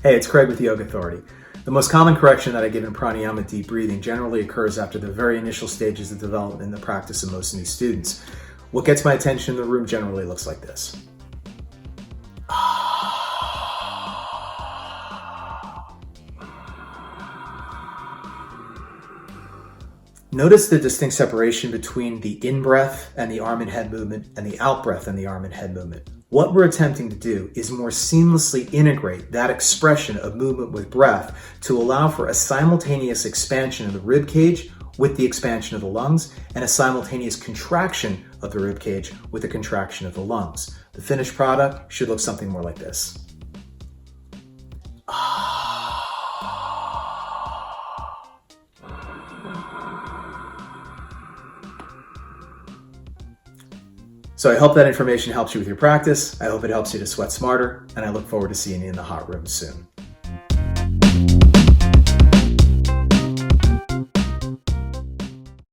Hey, it's Craig with Yoga Authority. The most common correction that I give in pranayama deep breathing generally occurs after the very initial stages of development in the practice of most new students. What gets my attention in the room generally looks like this. Notice the distinct separation between the in-breath and the arm and head movement and the out-breath and the arm and head movement. What we're attempting to do is more seamlessly integrate that expression of movement with breath to allow for a simultaneous expansion of the rib cage with the expansion of the lungs and a simultaneous contraction of the rib cage with the contraction of the lungs. The finished product should look something more like this. So I hope that information helps you with your practice. I hope it helps you to sweat smarter, and I look forward to seeing you in the hot room soon.